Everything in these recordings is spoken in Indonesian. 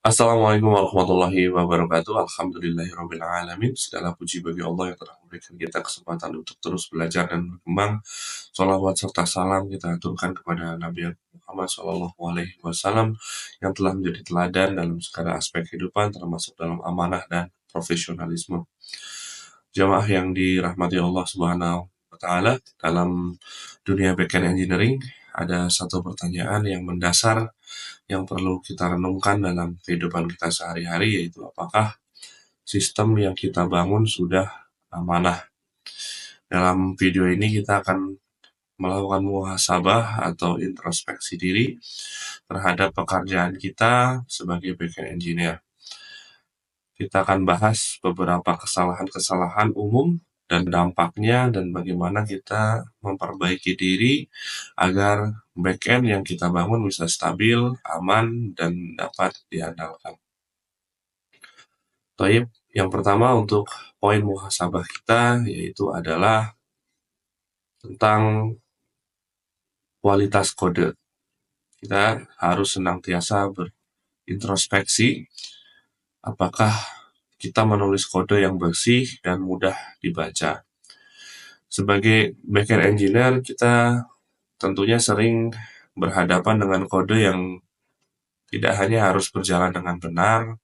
Assalamualaikum warahmatullahi wabarakatuh. Alhamdulillahirrabbilalamin. Segala puji bagi Allah yang telah memberikan kita kesempatan untuk terus belajar dan berkembang. Salawat serta salam kita aturkan kepada Nabi Muhammad SAW yang telah menjadi teladan dalam segala aspek kehidupan, termasuk dalam amanah dan profesionalisme. Jamaah yang dirahmati Allah Subhanahu wa Ta'ala, dalam dunia backend engineering ada satu pertanyaan yang mendasar yang perlu kita renungkan dalam kehidupan kita sehari-hari, yaitu apakah sistem yang kita bangun sudah amanah. Dalam video ini kita akan melakukan muhasabah atau introspeksi diri terhadap pekerjaan kita sebagai backend engineer. Kita akan bahas beberapa kesalahan-kesalahan umum dan dampaknya, dan bagaimana kita memperbaiki diri agar backend yang kita bangun bisa stabil, aman, dan dapat diandalkan. Baik, yang pertama untuk poin muhasabah kita yaitu adalah tentang kualitas kode. Kita harus senantiasa berintrospeksi apakah kita menulis kode yang bersih dan mudah dibaca. Sebagai backend engineer, kita tentunya sering berhadapan dengan kode yang tidak hanya harus berjalan dengan benar,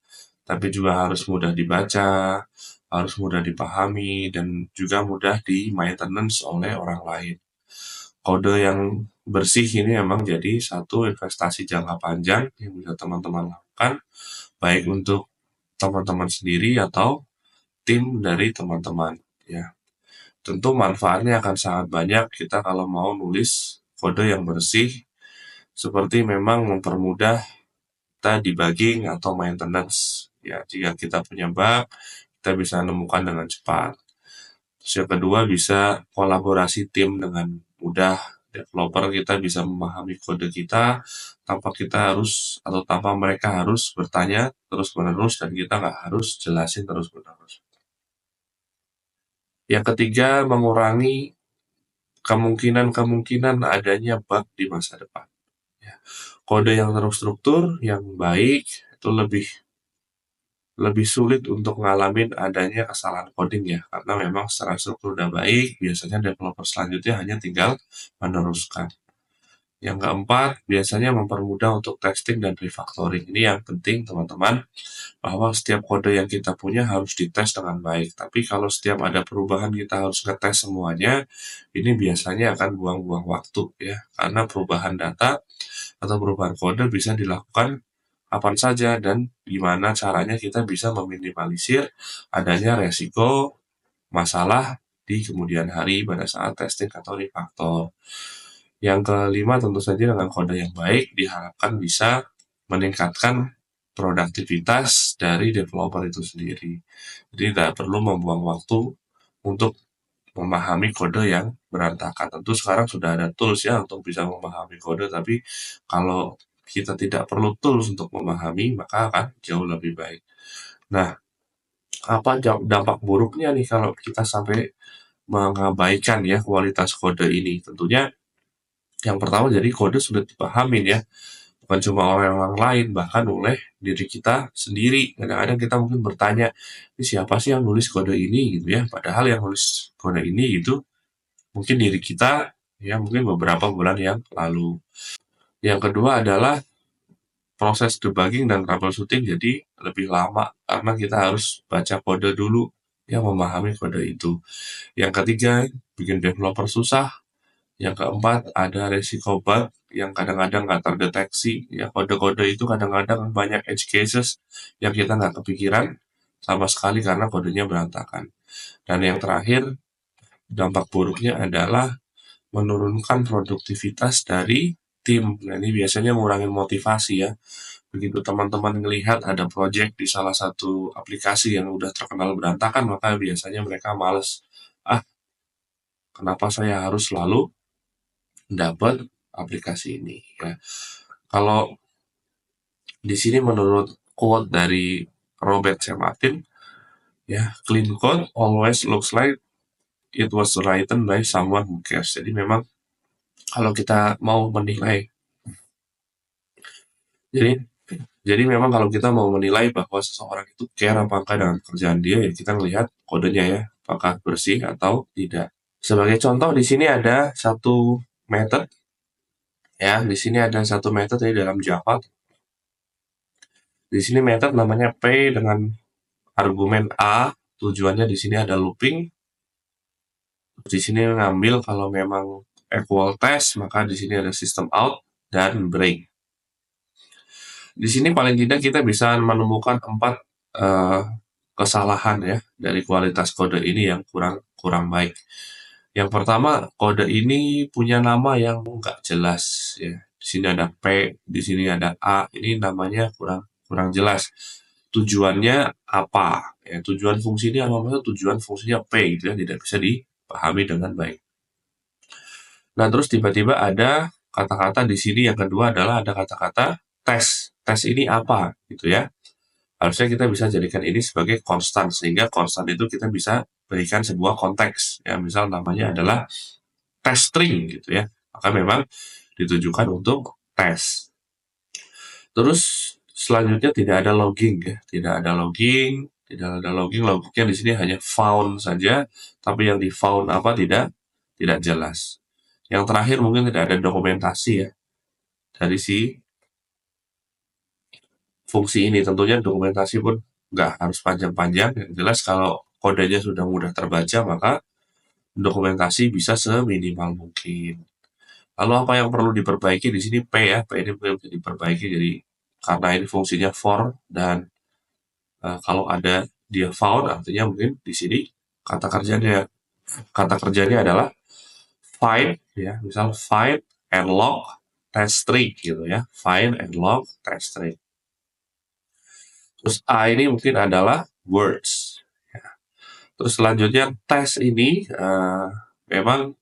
tapi juga harus mudah dibaca, harus mudah dipahami, dan juga mudah di-maintenance oleh orang lain. Kode yang bersih ini memang jadi satu investasi jangka panjang yang bisa teman-teman lakukan, baik untuk teman-teman sendiri atau tim dari teman-teman. Ya, tentu manfaatnya akan sangat banyak kita kalau mau nulis kode yang bersih, seperti memang mempermudah kita debugging atau maintenance. Ya, jika kita punya bug, kita bisa menemukan dengan cepat. Terus yang kedua, bisa kolaborasi tim dengan mudah. Developer kita bisa memahami kode kita tanpa kita harus, atau tanpa mereka harus bertanya terus-menerus, dan kita nggak harus jelasin terus-menerus. Yang ketiga, mengurangi kemungkinan adanya bug di masa depan. Ya. Kode yang terstruktur, yang baik, itu lebih sulit untuk ngalamin adanya kesalahan coding ya, karena memang secara struktur udah baik, biasanya developer selanjutnya hanya tinggal meneruskan. Yang keempat, biasanya mempermudah untuk testing dan refactoring. Ini yang penting teman-teman, bahwa setiap kode yang kita punya harus dites dengan baik. Tapi kalau setiap ada perubahan kita harus ngetes semuanya, ini biasanya akan buang-buang waktu ya, karena perubahan data atau perubahan kode bisa dilakukan kapan saja, dan gimana caranya kita bisa meminimalisir adanya resiko masalah di kemudian hari pada saat testing atau refactor. Yang kelima, tentu saja dengan kode yang baik diharapkan bisa meningkatkan produktivitas dari developer itu sendiri. Jadi tidak perlu membuang waktu untuk memahami kode yang berantakan. Tentu sekarang sudah ada tools ya untuk bisa memahami kode, tapi kalau kita tidak perlu tools untuk memahami, maka akan jauh lebih baik. Nah, apa dampak buruknya nih kalau kita sampai mengabaikan ya kualitas kode ini? Tentunya yang pertama, jadi kode sudah dipahamin ya, bukan cuma oleh orang lain, bahkan oleh diri kita sendiri. Kadang-kadang kita mungkin bertanya, ini siapa sih yang nulis kode ini gitu ya, padahal yang nulis kode ini itu mungkin diri kita ya, mungkin beberapa bulan yang lalu. Yang kedua adalah proses debugging dan troubleshooting jadi lebih lama, karena kita harus baca kode dulu yang memahami kode itu. Yang ketiga, bikin developer susah. Yang keempat, ada resiko bug yang kadang-kadang nggak terdeteksi. Ya, kode-kode itu kadang-kadang banyak edge cases yang kita nggak kepikiran sama sekali karena kodenya berantakan. Dan yang terakhir, dampak buruknya adalah menurunkan produktivitas dari tim. Nah, ini biasanya ngurangin motivasi ya. Begitu teman-teman melihat ada project di salah satu aplikasi yang udah terkenal berantakan, maka biasanya mereka males. Ah, kenapa saya harus selalu dapat aplikasi ini ya. Kalau di sini menurut quote dari Robert C. Martin ya, clean code always looks like it was written by someone who cares. Jadi memang kalau kita mau menilai, jadi Jadi memang kalau kita mau menilai bahwa seseorang itu care apa enggak dengan pekerjaan dia, ya kita melihat kodenya ya, apakah bersih atau tidak. Sebagai contoh di sini ada satu method ya, di sini ada satu method di dalam Java. Di sini method namanya pay dengan argumen A, tujuannya di sini ada looping. Di sini ngambil kalau memang equal test, maka di sini ada system out dan break. Di sini paling tidak kita bisa menemukan 4 kesalahan ya dari kualitas kode ini yang kurang baik. Yang pertama, kode ini punya nama yang nggak jelas ya. Di sini ada P, di sini ada A, ini namanya kurang jelas. Tujuannya apa? Ya, tujuan fungsi ini apa? Tujuan fungsinya P gitu ya, tidak bisa dipahami dengan baik. Nah, terus tiba-tiba ada kata-kata di sini yang kedua adalah ada kata-kata tes. Tes ini apa gitu ya? Harusnya kita bisa jadikan ini sebagai konstan, sehingga konstan itu kita bisa berikan sebuah konteks. Ya, misal namanya adalah test string gitu ya. Maka memang ditujukan untuk tes. Terus selanjutnya tidak ada logging ya, tidak ada logging, logiknya di sini hanya found saja, tapi yang di found apa tidak jelas. Yang terakhir mungkin tidak ada dokumentasi ya dari si fungsi ini. Tentunya dokumentasi pun nggak harus panjang-panjang. Yang jelas kalau kodenya sudah mudah terbaca, maka dokumentasi bisa seminimal mungkin. Lalu apa yang perlu diperbaiki di sini P ya, P ini bisa diperbaiki jadi karena ini fungsinya for dan kalau ada dia found artinya mungkin di sini kata kerjanya adalah find ya, misal find and log test string gitu ya, find and log test string. Terus A ini mungkin adalah words. Ya. Terus selanjutnya tes ini memang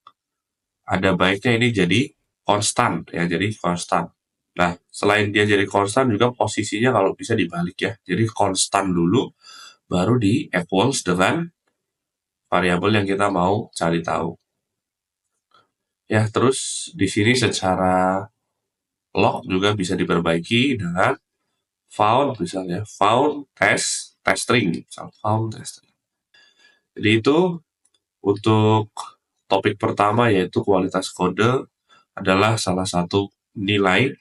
ada baiknya ini jadi konstan ya, jadi konstan. Nah, selain dia jadi konstan juga posisinya kalau bisa dibalik ya. Jadi konstan dulu baru di equals dengan variabel yang kita mau cari tahu. Ya, terus di sini secara log juga bisa diperbaiki dengan found misalnya, found test string, misal found test string. Jadi itu untuk topik pertama yaitu kualitas kode adalah salah satu nilai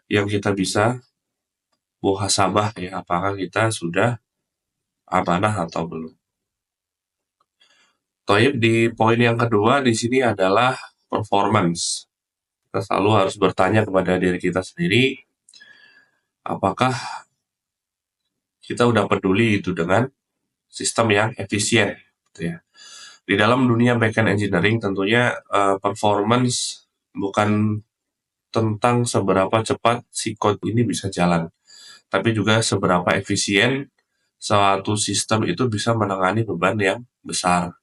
yang kita bisa muhasabah ya, apakah kita sudah amanah atau belum. Toib di poin yang kedua di sini adalah performance. Kita selalu harus bertanya kepada diri kita sendiri, apakah kita udah peduli itu dengan sistem yang efisien, gitu ya. Di dalam dunia backend engineering tentunya performance bukan tentang seberapa cepat si code ini bisa jalan, tapi juga seberapa efisien suatu sistem itu bisa menangani beban yang besar.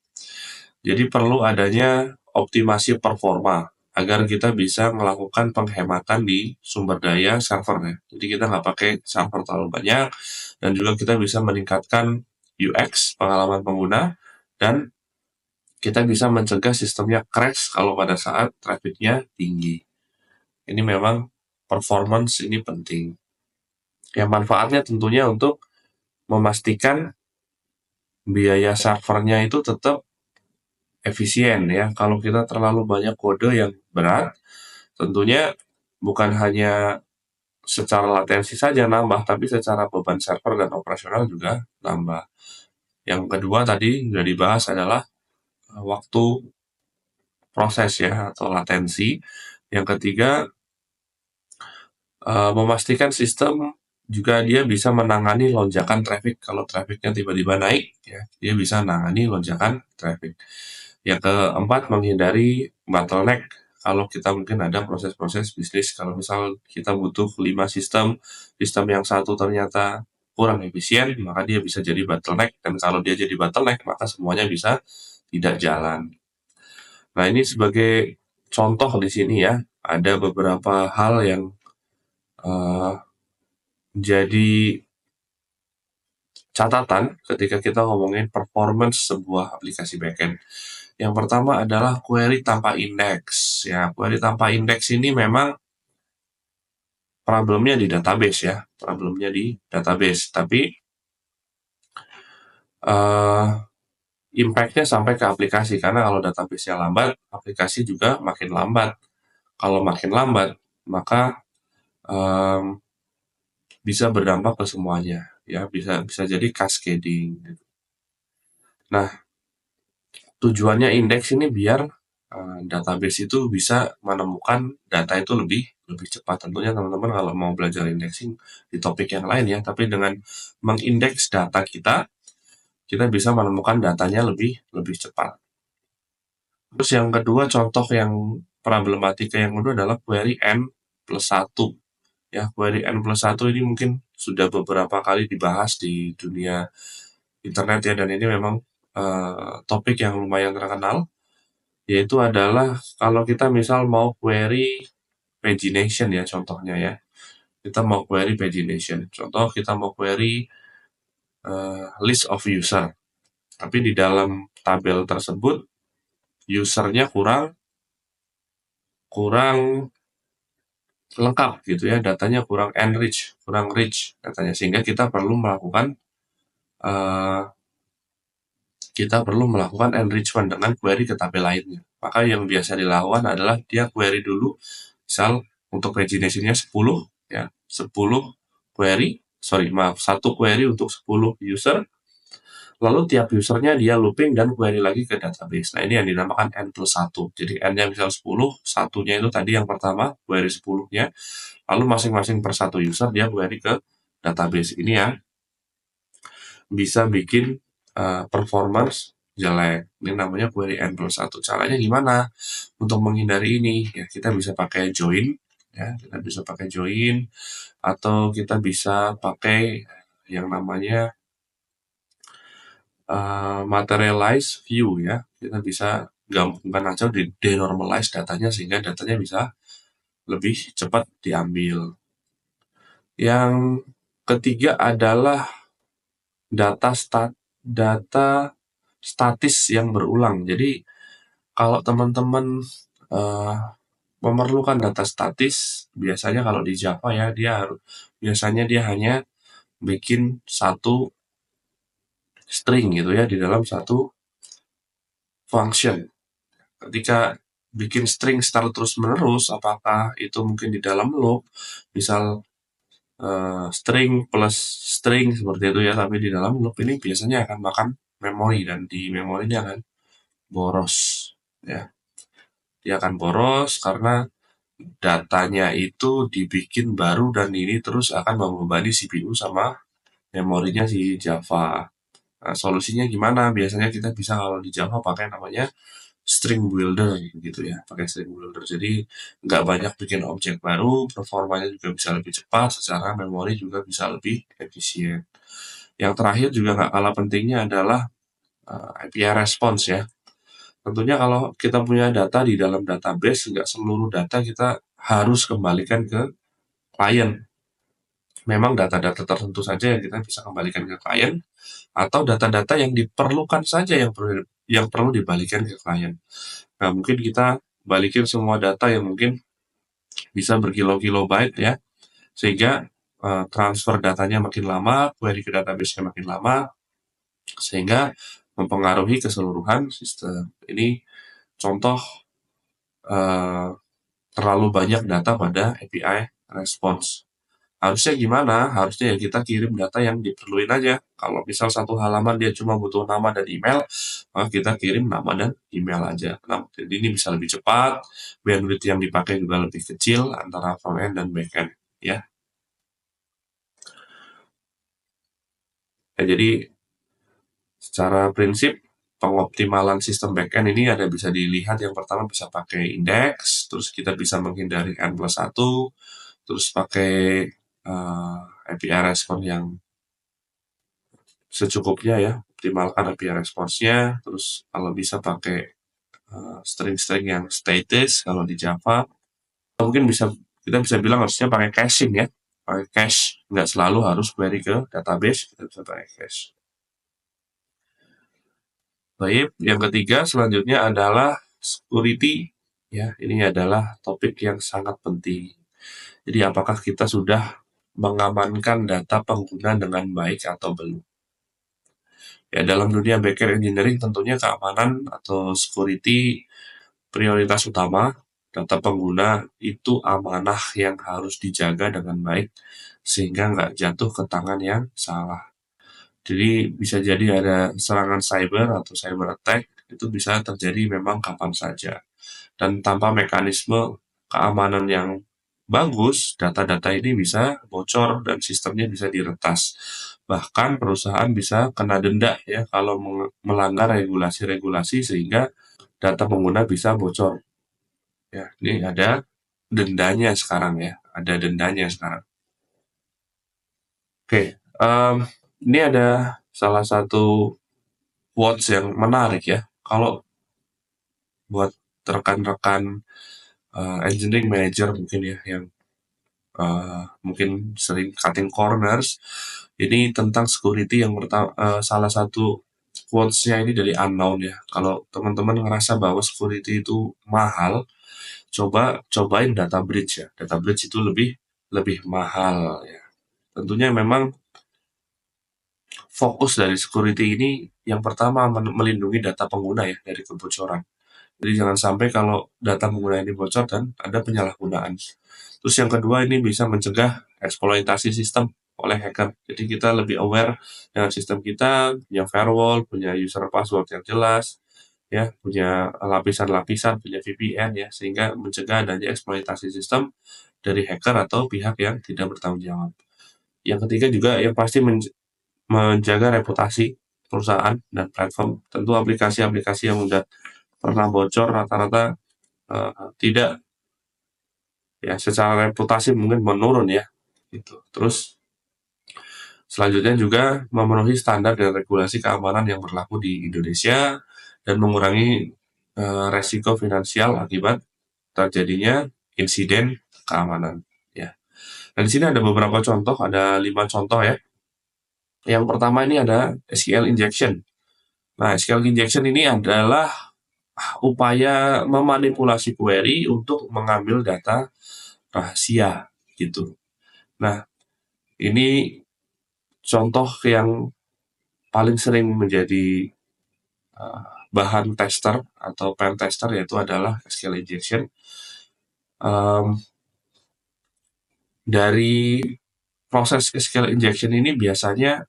Jadi perlu adanya optimasi performa agar kita bisa melakukan penghematan di sumber daya servernya. Jadi kita nggak pakai server terlalu banyak, dan juga kita bisa meningkatkan UX, pengalaman pengguna, dan kita bisa mencegah sistemnya crash kalau pada saat trafficnya tinggi. Ini memang performance ini penting. Yang manfaatnya tentunya untuk memastikan biaya servernya itu tetap efisien ya. Kalau kita terlalu banyak kode yang berat, tentunya bukan hanya secara latensi saja nambah, tapi secara beban server dan operasional juga nambah. Yang kedua tadi sudah dibahas adalah waktu proses ya atau latensi. Yang ketiga memastikan sistem juga dia bisa menangani lonjakan traffic. Kalau trafficnya tiba-tiba naik, ya, dia bisa menangani lonjakan traffic. Yang keempat, menghindari bottleneck. Kalau kita mungkin ada proses-proses bisnis, kalau misal kita butuh 5 sistem yang satu ternyata kurang efisien, maka dia bisa jadi bottleneck. Dan kalau dia jadi bottleneck, maka semuanya bisa tidak jalan. Nah, ini sebagai contoh di sini ya, ada beberapa hal yang jadi catatan ketika kita ngomongin performance sebuah aplikasi backend. Yang pertama adalah query tanpa indeks. Ya, query tanpa indeks ini memang problemnya di database ya, problemnya di database. Tapi impact-nya sampai ke aplikasi, karena kalau database-nya lambat, aplikasi juga makin lambat. Kalau makin lambat, maka bisa berdampak ke semuanya, ya bisa jadi cascading. Nah, tujuannya indeks ini biar database itu bisa menemukan data itu lebih cepat. Tentunya teman-teman kalau mau belajar indexing di topik yang lain ya, tapi dengan mengindeks data kita bisa menemukan datanya lebih cepat. Terus yang kedua, contoh yang problematika yang kedua adalah query N+1. Ya, query N+1 ini mungkin sudah beberapa kali dibahas di dunia internet ya, dan ini memang topik yang lumayan terkenal, yaitu adalah kalau kita misal mau query pagination ya, contohnya ya. Kita mau query pagination. Contoh kita mau query list of user. Tapi di dalam tabel tersebut usernya kurang lengkap gitu ya, datanya kurang rich datanya, sehingga kita perlu melakukan enrichment dengan query ke tabel lainnya. Maka yang biasa dilakukan adalah dia query dulu, misal untuk pagination-nya 10 ya, 1 query untuk 10 user, lalu tiap usernya dia looping dan query lagi ke database. Nah, ini yang dinamakan N+1. Jadi N-nya misal 10, satunya itu tadi yang pertama, query 10-nya, lalu masing-masing per satu user dia query ke database. Ini ya bisa bikin performance jelek. Ini namanya query N+1. Caranya gimana untuk menghindari ini? Ya, kita bisa pakai join, ya, atau kita bisa pakai yang namanya materialize view ya. Kita bisa gabungkan aja di denormalize datanya sehingga datanya bisa lebih cepat diambil. Yang ketiga adalah data statis yang berulang. Jadi kalau teman-teman memerlukan data statis, biasanya kalau di Java ya biasanya dia hanya bikin satu string gitu ya di dalam satu function. Ketika bikin string secara terus-menerus, apakah itu mungkin di dalam loop, misal string plus string seperti itu ya, tapi di dalam loop ini biasanya akan makan memori, dan di memori ini akan boros ya. Dia akan boros karena datanya itu dibikin baru, dan ini terus akan membebani CPU sama memorinya si Java. Nah, solusinya gimana? Biasanya kita bisa kalau di Java pakai namanya string builder gitu ya, pakai string builder. Jadi nggak banyak bikin objek baru, performanya juga bisa lebih cepat, secara memori juga bisa lebih efisien. Yang terakhir juga nggak kalah pentingnya adalah API response ya. Tentunya kalau kita punya data di dalam database, nggak seluruh data kita harus kembalikan ke klien. Memang data-data tertentu saja yang kita bisa kembalikan ke klien, atau data-data yang diperlukan saja yang perlu dibalikan ke klien. Nah, mungkin kita balikin semua data yang mungkin bisa berkilo-kilobyte ya, sehingga transfer datanya makin lama, query ke database-nya makin lama, sehingga mempengaruhi keseluruhan sistem. Ini contoh terlalu banyak data pada API response. Harusnya gimana? Harusnya ya kita kirim data yang diperluin aja. Kalau misal satu halaman dia cuma butuh nama dan email, maka kita kirim nama dan email aja. Nah, jadi ini bisa lebih cepat, bandwidth yang dipakai juga lebih kecil antara front end dan back end ya. Jadi secara prinsip pengoptimalan sistem backend ini ada bisa dilihat, yang pertama bisa pakai indeks, terus kita bisa menghindari N+1, terus pakai API response yang secukupnya ya, optimalkan API response-nya, terus kalau bisa pakai string-string yang status kalau di Java. Mungkin kita bisa bilang harusnya pakai caching ya, pakai cache, nggak selalu harus query ke database, kita bisa pakai cache. Baik, yang ketiga selanjutnya adalah security. Ya, ini adalah topik yang sangat penting. Jadi apakah kita sudah mengamankan data pengguna dengan baik atau belum? Ya, dalam dunia backend engineering tentunya keamanan atau security prioritas utama. Data pengguna itu amanah yang harus dijaga dengan baik sehingga nggak jatuh ke tangan yang salah. Jadi bisa jadi ada serangan cyber atau cyber attack, itu bisa terjadi memang kapan saja. Dan tanpa mekanisme keamanan yang bagus, data-data ini bisa bocor dan sistemnya bisa diretas. Bahkan perusahaan bisa kena denda ya kalau melanggar regulasi-regulasi sehingga data pengguna bisa bocor. Ya, ini ada dendanya sekarang ya, ada dendanya sekarang. Oke, ini ada salah satu quotes yang menarik ya. Kalau buat rekan-rekan engineering manager mungkin ya yang mungkin sering cutting corners, ini tentang security yang pertama, salah satu quotes-nya ini dari Unknown ya. Kalau teman-teman ngerasa bahwa security itu mahal, cobain data breach ya. Data breach itu lebih lebih mahal ya. Tentunya memang fokus dari security ini yang pertama melindungi data pengguna ya dari kebocoran. Jadi jangan sampai kalau data pengguna ini bocor dan ada penyalahgunaan. Terus yang kedua ini bisa mencegah eksploitasi sistem oleh hacker. Jadi kita lebih aware dengan sistem kita, punya firewall, punya user password yang jelas, ya, punya lapisan-lapisan, punya VPN ya, sehingga mencegah adanya eksploitasi sistem dari hacker atau pihak yang tidak bertanggung jawab. Yang ketiga juga yang pasti menjaga reputasi perusahaan dan platform. Tentu aplikasi-aplikasi yang udah pernah bocor rata-rata tidak ya secara reputasi mungkin menurun ya gitu. Terus selanjutnya juga memenuhi standar dan regulasi keamanan yang berlaku di Indonesia dan mengurangi resiko finansial akibat terjadinya insiden keamanan ya. Dan di sini ada beberapa contoh, ada 5 contoh ya. Yang pertama ini ada SQL injection. Nah, SQL injection ini adalah upaya memanipulasi query untuk mengambil data rahasia gitu. Nah, ini contoh yang paling sering menjadi bahan tester atau pen tester yaitu adalah SQL injection. Dari proses SQL injection ini biasanya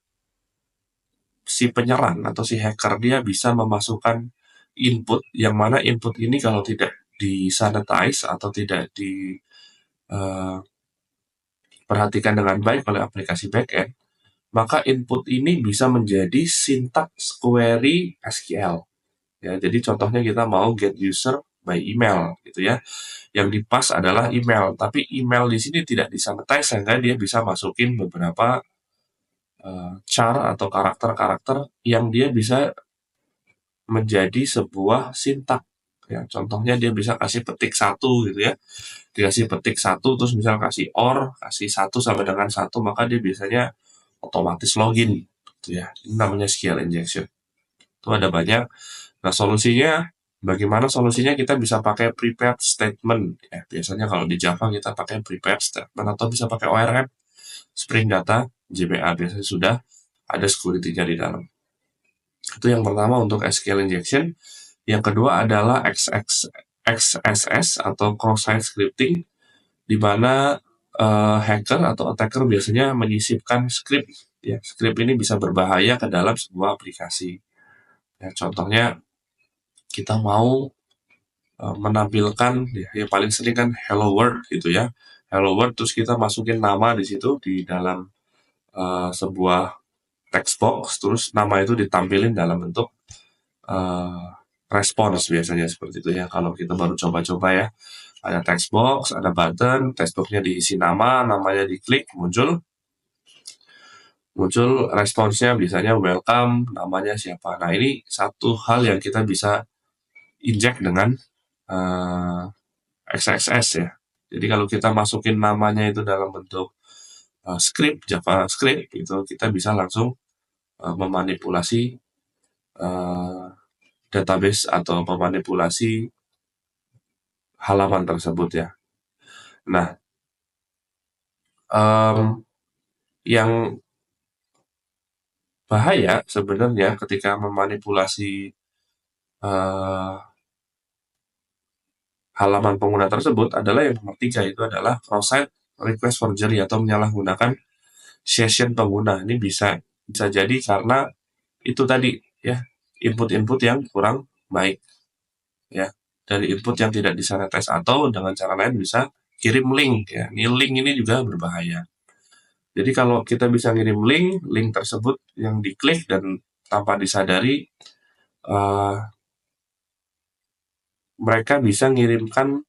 si penyerang atau si hacker dia bisa memasukkan input yang mana input ini kalau tidak disanitize atau tidak diperhatikan dengan baik oleh aplikasi backend, maka input ini bisa menjadi sintaks query SQL. Ya, jadi contohnya kita mau get user by email gitu ya. Yang dipas adalah email, tapi email di sini tidak disanitize sehingga dia bisa masukin beberapa char atau karakter-karakter yang dia bisa menjadi sebuah sintak. Ya, contohnya dia bisa kasih petik 1 gitu ya. Dikasih petik 1 terus misal kasih or, kasih 1 sampai dengan 1 maka dia biasanya otomatis login gitu ya. Ini namanya SQL injection. Itu ada banyak. Nah, solusinya bagaimana solusinya kita bisa pakai prepared statement. Ya, biasanya kalau di Java kita pakai prepared statement atau bisa pakai ORM, Spring Data, JPA biasanya sudah ada security-nya di dalam. Itu yang pertama untuk SQL injection. Yang kedua adalah XSS atau cross-site scripting, di mana hacker atau attacker biasanya menyisipkan script. Ya, script ini bisa berbahaya ke dalam sebuah aplikasi. Ya, contohnya kita mau menampilkan ya paling sering kan hello world gitu ya. Hello world terus kita masukin nama di situ di dalam sebuah text box, terus nama itu ditampilin dalam bentuk respons biasanya seperti itu ya. Kalau kita baru coba-coba ya, ada text box, ada button, text boxnya diisi nama, namanya diklik, muncul responsnya biasanya welcome, namanya siapa. Nah, ini satu hal yang kita bisa inject dengan XSS ya. Jadi kalau kita masukin namanya itu dalam bentuk script, JavaScript, itu kita bisa langsung memanipulasi database atau memanipulasi halaman tersebut ya. Nah, Yang bahaya sebenarnya ketika memanipulasi halaman pengguna tersebut adalah yang nomor 3, itu adalah cross-site request forgery atau menyalahgunakan session pengguna. Ini bisa jadi karena itu tadi ya, input-input yang kurang baik ya, dari input yang tidak disanitize, atau dengan cara lain bisa kirim link ya. Ini link ini juga berbahaya. Jadi kalau kita bisa ngirim link tersebut yang diklik dan tanpa disadari mereka bisa ngirimkan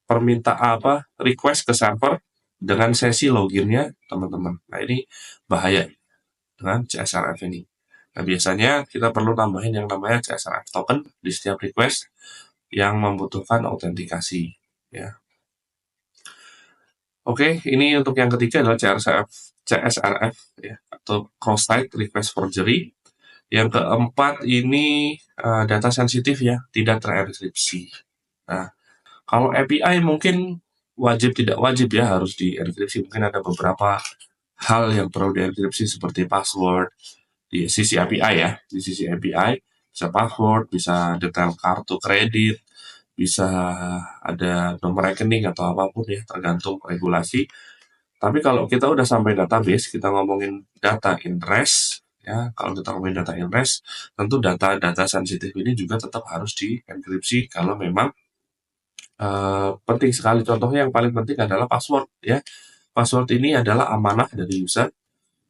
permintaan request ke server dengan sesi loginnya teman-teman. Nah ini bahaya dengan CSRF ini. Nah biasanya kita perlu tambahin yang namanya CSRF token di setiap request yang membutuhkan autentikasi ya. Oke, ini untuk yang ketiga adalah CSRF ya, atau cross-site request forgery. Yang keempat ini data sensitif ya, tidak terenkripsi. Nah, kalau API mungkin wajib tidak wajib ya harus dienkripsi. Mungkin ada beberapa hal yang perlu dienkripsi seperti password di sisi API ya. Di sisi API bisa password, bisa detail kartu kredit, bisa ada nomor rekening atau apapun ya, tergantung regulasi. Tapi kalau kita udah sampai database, kita ngomongin data in REST ya. Kalau kita ngomongin data in REST, tentu data-data sensitif ini juga tetap harus dienkripsi kalau memang penting sekali. Contohnya yang paling penting adalah password ya. Password ini adalah amanah dari user,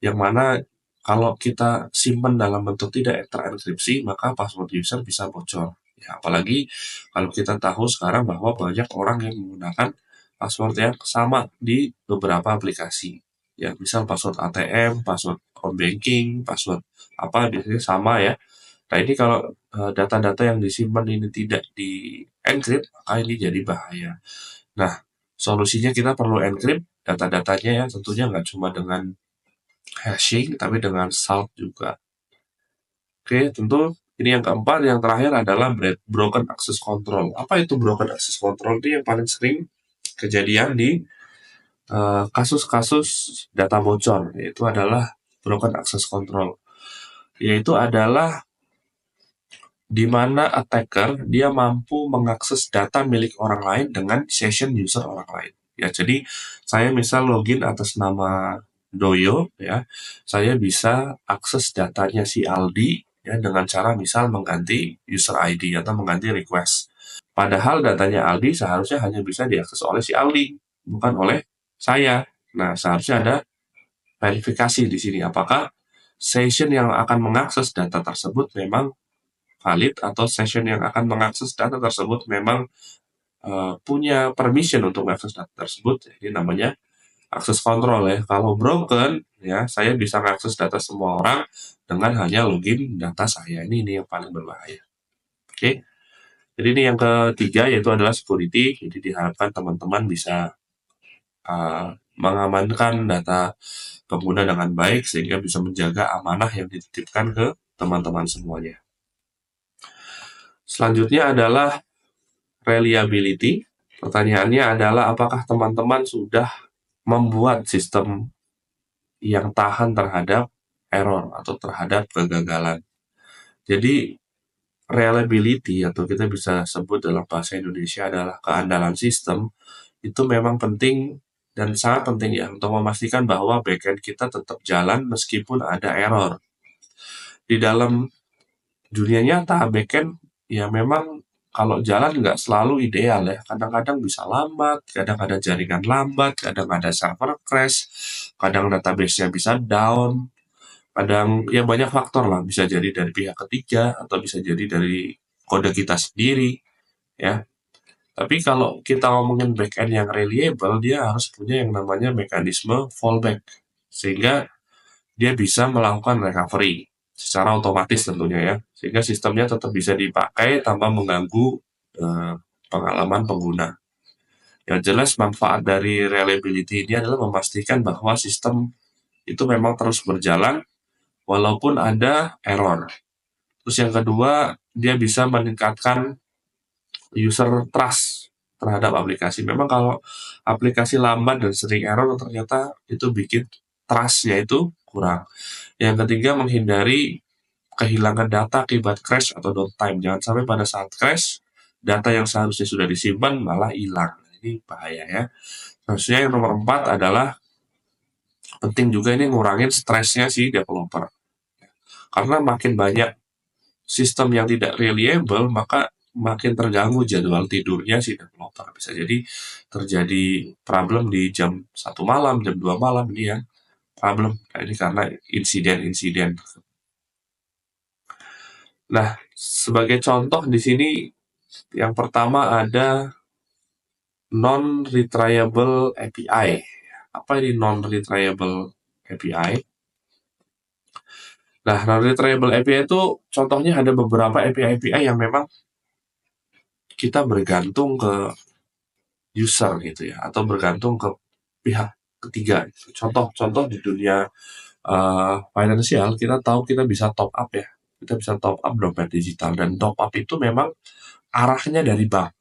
yang mana kalau kita simpan dalam bentuk tidak terenkripsi, maka password user bisa bocor. Ya, apalagi kalau kita tahu sekarang bahwa banyak orang yang menggunakan password yang sama di beberapa aplikasi. Ya, misal password ATM, password home banking, password apa biasanya sama ya. Nah ini kalau data-data yang disimpan ini tidak di-encrypt, maka ini jadi bahaya. Nah, solusinya kita perlu encrypt data-datanya ya, tentunya nggak cuma dengan hashing, tapi dengan salt juga. Oke, tentu ini yang keempat, yang terakhir adalah broken access control. Apa itu broken access control? Ini yang paling sering kejadian di kasus-kasus data bocor, yaitu adalah broken access control. Yaitu adalah di mana attacker dia mampu mengakses data milik orang lain dengan session user orang lain. Ya, jadi saya misal login atas nama Doyo ya, saya bisa akses datanya si Aldi ya dengan cara misal mengganti user ID atau mengganti request. Padahal datanya Aldi seharusnya hanya bisa diakses oleh si Aldi, bukan oleh saya. Nah, seharusnya ada verifikasi di sini apakah session yang akan mengakses data tersebut memang valid atau session yang akan mengakses data tersebut memang punya permission untuk mengakses data tersebut. Ini namanya akses kontrol ya. Kalau broken ya, saya bisa mengakses data semua orang dengan hanya login data saya. Ini yang paling berbahaya. Oke. Jadi ini yang ketiga yaitu adalah security. Jadi diharapkan teman-teman bisa mengamankan data pengguna dengan baik sehingga bisa menjaga amanah yang dititipkan ke teman-teman semuanya. Selanjutnya adalah reliability. Pertanyaannya adalah apakah teman-teman sudah membuat sistem yang tahan terhadap error atau terhadap kegagalan. Jadi reliability atau kita bisa sebut dalam bahasa Indonesia adalah keandalan sistem, itu memang penting dan sangat penting ya untuk memastikan bahwa backend kita tetap jalan meskipun ada error. Di dalam dunia nyata backend ya memang kalau jalan nggak selalu ideal ya, kadang-kadang bisa lambat, kadang ada jaringan lambat, kadang ada server crash, kadang database-nya bisa down, kadang ya banyak faktor lah, bisa jadi dari pihak ketiga atau bisa jadi dari kode kita sendiri ya. Tapi kalau kita ngomongin backend yang reliable, dia harus punya yang namanya mekanisme fallback, sehingga dia bisa melakukan recovery secara otomatis tentunya ya, sehingga sistemnya tetap bisa dipakai tanpa mengganggu pengalaman pengguna. Yang jelas manfaat dari reliability ini adalah memastikan bahwa sistem itu memang terus berjalan walaupun ada error. Terus yang kedua, dia bisa meningkatkan user trust terhadap aplikasi. Memang kalau aplikasi lambat dan sering error, ternyata itu bikin trust-nya itu kurang. Yang ketiga, menghindari kehilangan data akibat crash atau downtime. Jangan sampai pada saat crash, data yang seharusnya sudah disimpan malah hilang. Ini bahaya ya. Seharusnya yang nomor 4 adalah penting juga ini ngurangin stresnya si developer. Karena makin banyak sistem yang tidak reliable, maka makin terganggu jadwal tidurnya si developer. Bisa jadi terjadi problem di jam 1 malam, jam 2 malam, ini ya problem. Nah, ini karena insiden-insiden. Nah, sebagai contoh di sini yang pertama ada non-retriable API. Apa ini non-retriable API? Nah, non-retriable API itu contohnya ada beberapa API-API yang memang kita bergantung ke user gitu ya, atau bergantung ke pihak ketiga. Contoh di dunia finansial, kita tahu kita bisa top up ya. Kita bisa top up dompet digital, dan top up itu memang arahnya dari bank.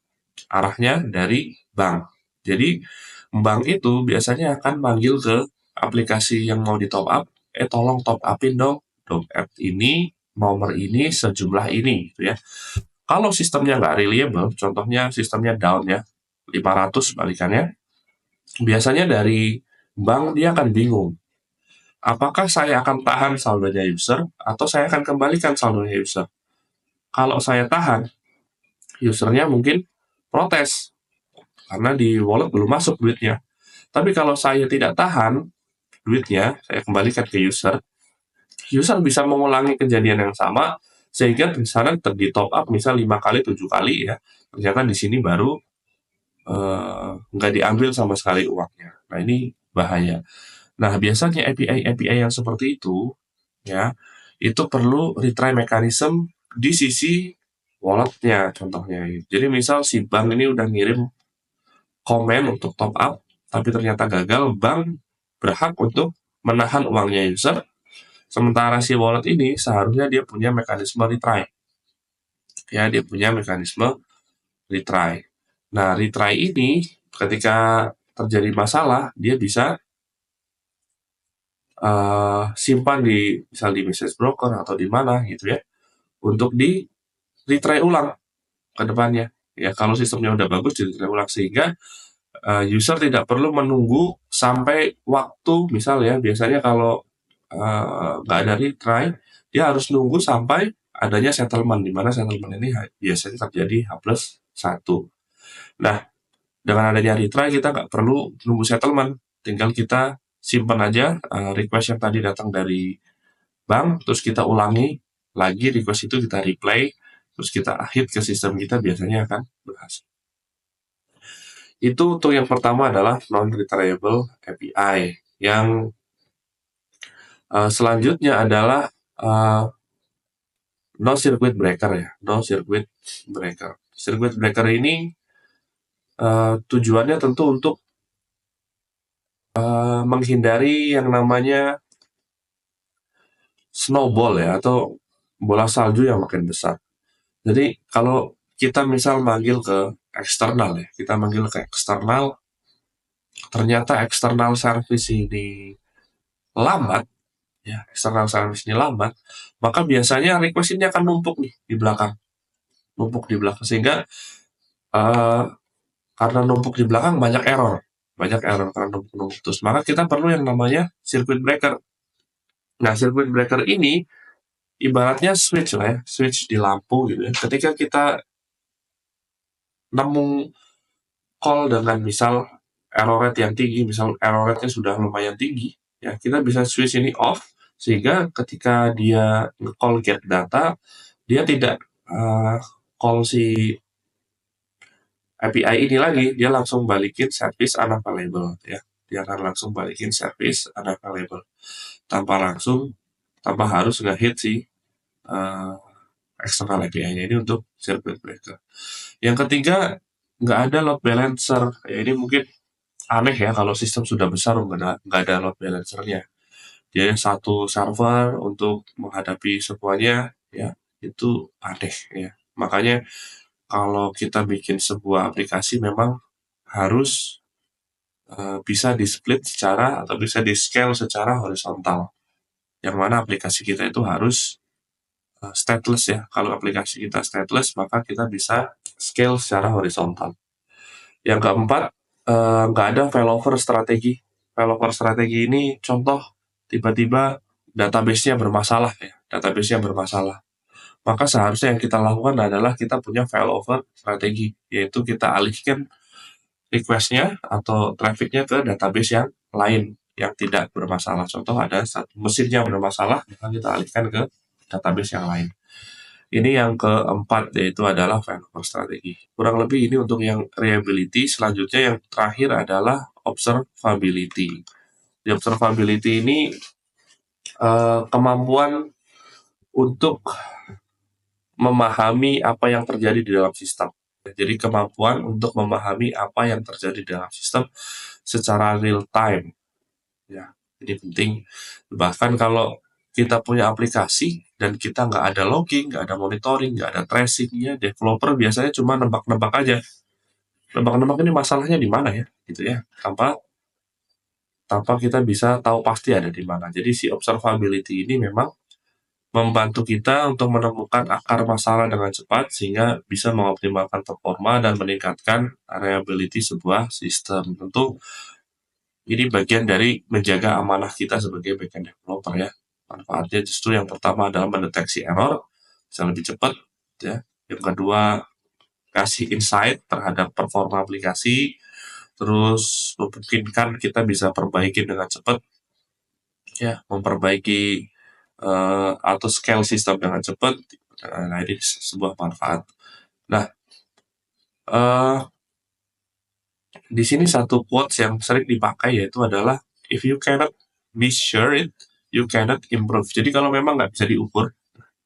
Arahnya dari bank. Jadi, bank itu biasanya akan manggil ke aplikasi yang mau di top up, tolong top upin dong dompet ini, nomor ini, sejumlah ini gitu ya. Kalau sistemnya nggak reliable, contohnya sistemnya down ya, 500 balikannya, biasanya dari bank dia akan bingung. Apakah saya akan tahan saldonya user atau saya akan kembalikan saldonya user? Kalau saya tahan, usernya mungkin protes karena di wallet belum masuk duitnya. Tapi kalau saya tidak tahan duitnya, saya kembalikan ke user, user bisa mengulangi kejadian yang sama sehingga di sana di top up misal 5 kali, 7 kali ya. Ternyata di sini baru nggak diambil sama sekali uangnya. Nah, ini bahaya. Nah, biasanya API-API yang seperti itu, ya, itu perlu retry mechanism di sisi walletnya, contohnya. Jadi misal si bank ini udah ngirim komen untuk top up, tapi ternyata gagal, bank berhak untuk menahan uangnya user, sementara si wallet ini seharusnya dia punya mekanisme retry. Ya, dia punya mekanisme retry. Nah, retry ini ketika terjadi masalah, dia bisa simpan di misal di message broker atau di mana gitu ya, untuk di retry ulang ke depannya. Ya, kalau sistemnya udah bagus di retry ulang sehingga user tidak perlu menunggu sampai waktu, misal ya, biasanya kalau nggak ada retry, dia harus nunggu sampai adanya settlement, di mana settlement ini biasanya terjadi H+1. Nah, dengan adanya retry kita nggak perlu nunggu settlement, tinggal kita simpan aja request yang tadi datang dari bank, terus kita ulangi lagi request itu, kita replay, terus kita hit ke sistem kita, biasanya akan berhasil. Itu untuk yang pertama adalah non-retriable API. Yang selanjutnya adalah no circuit breaker ya, no circuit breaker. Circuit breaker ini tujuannya tentu untuk menghindari yang namanya snowball ya, atau bola salju yang makin besar. Jadi kalau kita misal manggil ke eksternal ya, kita manggil ke eksternal, ternyata eksternal service ini lambat, ya, eksternal service ini lambat, maka biasanya request ini akan numpuk nih di belakang, sehingga karena numpuk di belakang banyak error karena numpuk terus. Maka kita perlu yang namanya circuit breaker. Nah, circuit breaker ini ibaratnya switch lah ya, switch di lampu gitu ya. Ketika kita nemu call dengan misal error rate yang tinggi, misal error rate-nya sudah lumayan tinggi, ya, kita bisa switch ini off, sehingga ketika dia nge-call get data, dia tidak call si API ini lagi, dia langsung balikin service unavailable ya. Dia akan langsung balikin service unavailable tanpa harus nge-hit si external API-nya ini untuk circuit breaker. Yang ketiga, nggak ada load balancer. Ya, ini mungkin aneh ya kalau sistem sudah besar nggak ada load balancernya. Dia satu server untuk menghadapi semuanya, ya, itu aneh ya. Makanya kalau kita bikin sebuah aplikasi memang harus bisa di-split secara atau bisa di-scale secara horizontal. Yang mana aplikasi kita itu harus stateless ya. Kalau aplikasi kita stateless, maka kita bisa scale secara horizontal. Yang keempat, nggak ada failover strategi. Failover strategi ini contoh tiba-tiba database-nya bermasalah ya, database-nya bermasalah. Maka seharusnya yang kita lakukan adalah kita punya failover strategi, yaitu kita alihkan request-nya atau traffic-nya ke database yang lain yang tidak bermasalah. Contoh ada satu mesinnya bermasalah, maka kita alihkan ke database yang lain. Ini yang keempat, yaitu adalah failover strategi. Kurang lebih ini untuk yang reliability. Selanjutnya yang terakhir adalah observability. Di observability ini kemampuan untuk memahami apa yang terjadi di dalam sistem. Jadi kemampuan untuk memahami apa yang terjadi di dalam sistem secara real time. Ya, ini penting. Bahkan kalau kita punya aplikasi dan kita nggak ada logging, nggak ada monitoring, nggak ada tracing, ya developer biasanya cuma nebak-nebak aja. Nebak-nebak ini masalahnya di mana ya, gitu ya. Tanpa kita bisa tahu pasti ada di mana. Jadi si observability ini memang membantu kita untuk menemukan akar masalah dengan cepat sehingga bisa mengoptimalkan performa dan meningkatkan reliability sebuah sistem. Tentu ini bagian dari menjaga amanah kita sebagai backend developer ya. Manfaatnya justru yang pertama adalah mendeteksi error bisa lebih cepat ya. Yang kedua, kasih insight terhadap performa aplikasi, terus memungkinkan kita bisa perbaiki dengan cepat ya, memperbaiki atau scale sistem dengan cepat. Nah, ini sebuah manfaat. Nah, di sini satu quotes yang sering dipakai yaitu adalah if you cannot measure it, you cannot improve. Jadi kalau memang nggak bisa diukur,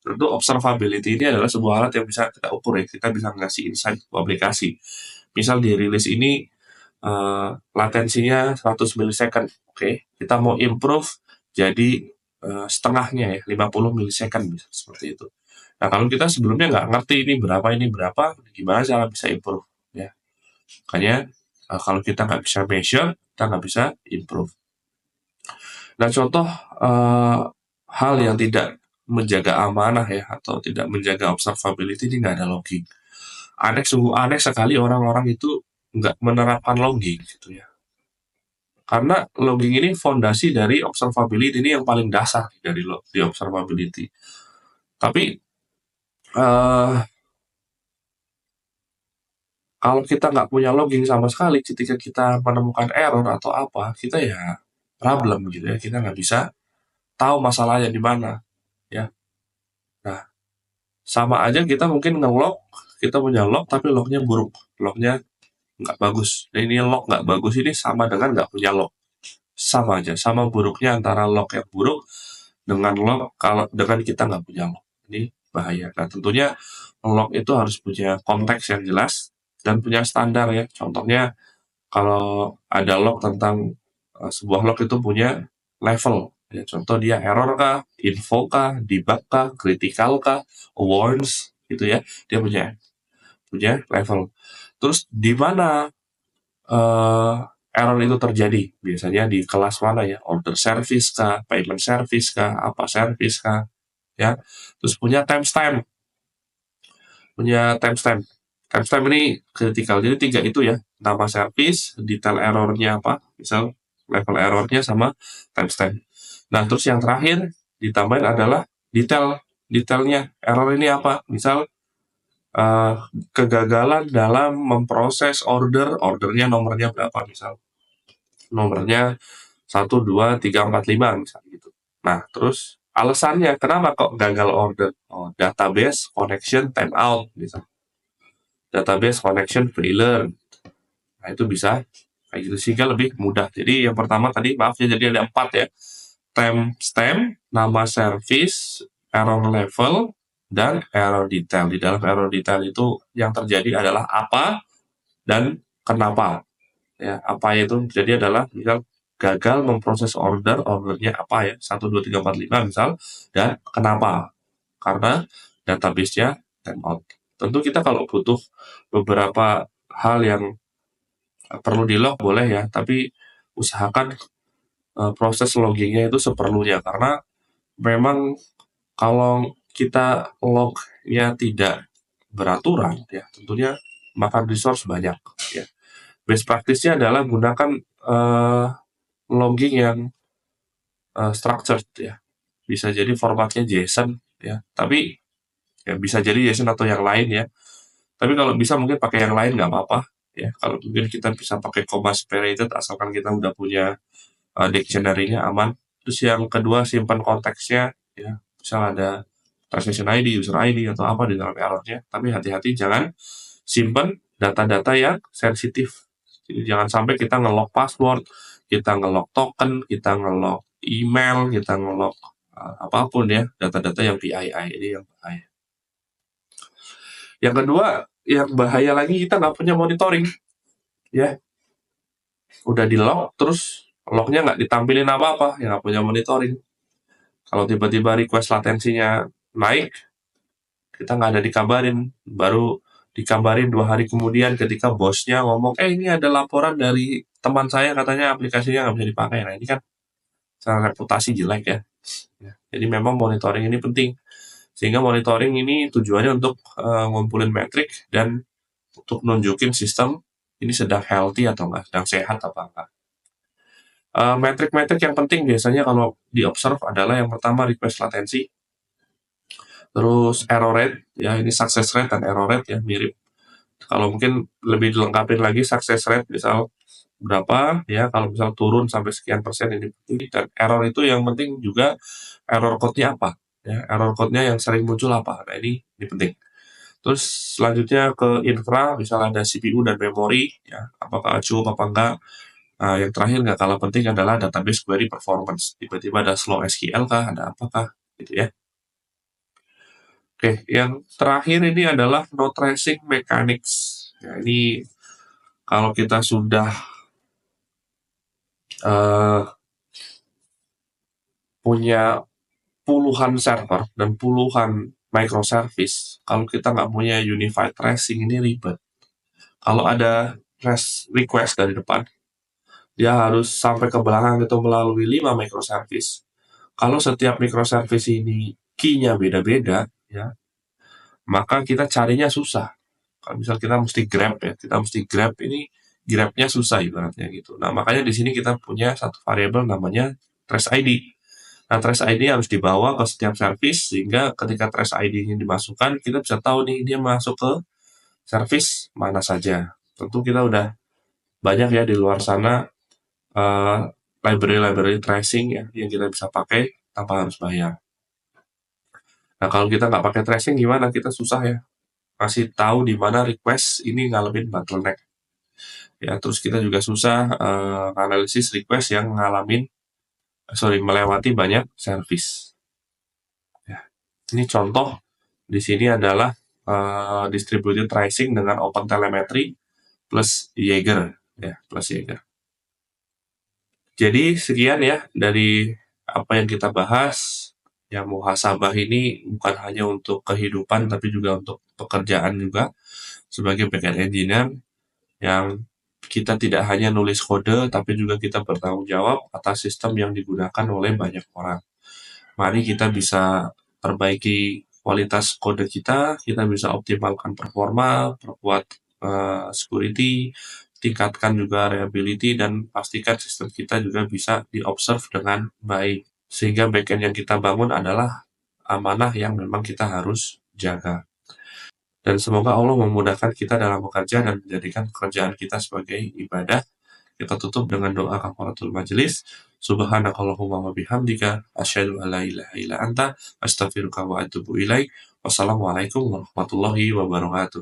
tentu observability ini adalah sebuah alat yang bisa kita ukur ya. Kita bisa ngasih insight ke aplikasi. Misal di rilis ini latensinya 100 milisecond. Oke, kita mau improve jadi setengahnya ya, 50 milisecond bisa seperti itu. Nah, kalau kita sebelumnya nggak ngerti ini berapa, gimana cara bisa improve ya. Makanya kalau kita nggak bisa measure, kita nggak bisa improve. Nah, contoh hal yang tidak menjaga amanah ya, atau tidak menjaga observability ini nggak ada logging. Sungguh aneh sekali orang-orang itu nggak menerapkan logging gitu ya. Karena logging ini fondasi dari observability, ini yang paling dasar dari di observability. Tapi kalau kita nggak punya logging sama sekali, ketika kita menemukan error atau apa, kita ya problem gitu ya. Kita nggak bisa tahu masalahnya di mana ya. Nah, sama aja kita mungkin nge-log, kita punya log tapi lognya buruk, lognya nggak bagus. Nah, ini log nggak bagus ini sama dengan nggak punya log. Sama aja, sama buruknya antara log yang buruk dengan log kalau dengan kita nggak punya log. Ini bahaya. Nah, tentunya log itu harus punya konteks yang jelas dan punya standar ya. Contohnya kalau ada log tentang sebuah log itu punya level. Ya, contoh dia error kah, info kah, debug kah, critical kah, warns gitu ya. Dia punya level. Terus di mana error itu terjadi? Biasanya di kelas mana ya? Order service kah, payment service kah, apa service kah? Ya. Terus punya timestamp. Timestamp ini critical. Jadi 3 itu ya. Nama service, detail errornya apa, misal level errornya sama timestamp. Nah, terus yang terakhir ditambahin adalah detailnya. Error ini apa? Misal kegagalan dalam memproses ordernya nomornya berapa misal. Nomornya 1, 2, 3, 4, 5 misalnya gitu. Nah, terus alasannya kenapa kok gagal order? Oh, database connection timeout misal. Database connection failure. Nah, itu bisa kayak gitu sehingga lebih mudah. Jadi yang pertama tadi maaf ya, jadi ada 4 ya. Timestamp, nama service, error level, dan error detail. Di dalam error detail itu yang terjadi adalah apa dan kenapa. Ya, apa itu jadi adalah misal gagal memproses ordernya apa ya, 1, 2, 3, 4, 5 misal, dan kenapa? Karena database-nya timeout. Tentu kita kalau butuh beberapa hal yang perlu di-log boleh ya, tapi usahakan proses loggingnya itu seperlunya, karena memang kalau kita lognya tidak beraturan ya tentunya makan resource banyak ya. Best practice-nya adalah gunakan logging yang structured ya. Bisa jadi formatnya JSON ya, tapi ya bisa jadi JSON atau yang lain ya. Tapi kalau bisa mungkin pakai yang lain nggak apa-apa ya. Kalau mungkin kita bisa pakai comma separated asalkan kita udah punya dictionary-nya aman. Terus yang kedua simpan konteksnya ya. Misal ada transaction ID, user ID atau apa di dalam errornya. Tapi hati-hati jangan simpan data-data yang sensitif. Jadi jangan sampai kita nge-log password, kita nge-log token, kita nge-log email, kita nge-log apapun ya, data-data yang PII ini yang bahaya. Yang kedua, yang bahaya lagi kita nggak punya monitoring, ya. Udah di-log, terus lognya nggak ditampilin apa-apa, ya nggak punya monitoring. Kalau tiba-tiba request latensinya naik, kita nggak ada dikabarin, baru dikabarin 2 hari kemudian ketika bosnya ngomong, ini ada laporan dari teman saya katanya aplikasinya nggak bisa dipakai. Nah ini kan secara reputasi jelek ya. Jadi memang monitoring ini penting. Sehingga monitoring ini tujuannya untuk ngumpulin metrik dan untuk nunjukin sistem ini sedang healthy atau enggak, sedang sehat apa enggak. Metrik-metrik yang penting biasanya kalau di-observe adalah yang pertama request latency, terus error rate, ya ini success rate dan error rate ya mirip. Kalau mungkin lebih dilengkapin lagi success rate misal berapa ya, kalau misal turun sampai sekian persen ini penting, dan error itu yang penting juga error code-nya apa ya, error code-nya yang sering muncul apa. Nah ini penting. Terus selanjutnya ke infra, misalnya ada CPU dan memori ya, apakah cukup apa enggak. Yang terakhir nggak kalah penting adalah database query performance, tiba-tiba ada slow SQL kah, ada apakah gitu ya. Oke, yang terakhir ini adalah node tracing mechanics. Ya, ini kalau kita sudah punya puluhan server dan puluhan microservice, kalau kita nggak punya unified tracing ini ribet. Kalau ada request dari depan, dia harus sampai ke belakang itu melalui 5 microservice. Kalau setiap microservice ini key-nya beda-beda, ya, maka kita carinya susah. Kalau misal kita mesti grab ya, ini grabnya susah ibaratnya gitu. Nah makanya di sini kita punya satu variabel namanya trace ID. Nah trace ID harus dibawa ke setiap service sehingga ketika trace ID ini dimasukkan kita bisa tahu nih dia masuk ke service mana saja. Tentu kita udah banyak ya di luar sana library tracing ya yang kita bisa pakai tanpa harus bayar. Nah kalau kita nggak pakai tracing gimana? Kita susah ya kasih tahu di mana request ini ngalamin bottleneck. Ya terus kita juga susah analisis request yang melewati banyak service. Ya. Ini contoh di sini adalah distributed tracing dengan OpenTelemetry plus Jaeger ya, plus Jaeger. Jadi sekian ya dari apa yang kita bahas. Yang muhasabah ini bukan hanya untuk kehidupan tapi juga untuk pekerjaan juga sebagai backend engineer yang kita tidak hanya nulis kode tapi juga kita bertanggung jawab atas sistem yang digunakan oleh banyak orang. Mari kita bisa perbaiki kualitas kode kita bisa optimalkan performa, perkuat security, tingkatkan juga reliability, dan pastikan sistem kita juga bisa di-observe dengan baik. Sehingga backend yang kita bangun adalah amanah yang memang kita harus jaga. Dan semoga Allah memudahkan kita dalam bekerja dan menjadikan pekerjaan kita sebagai ibadah. Kita tutup dengan doa kafaratul majelis. Subhanakallahumma wa bihamdika asyhadu an la ilaha illa anta astaghfiruka wa atubu ilaik. Wassalamualaikum warahmatullahi wabarakatuh.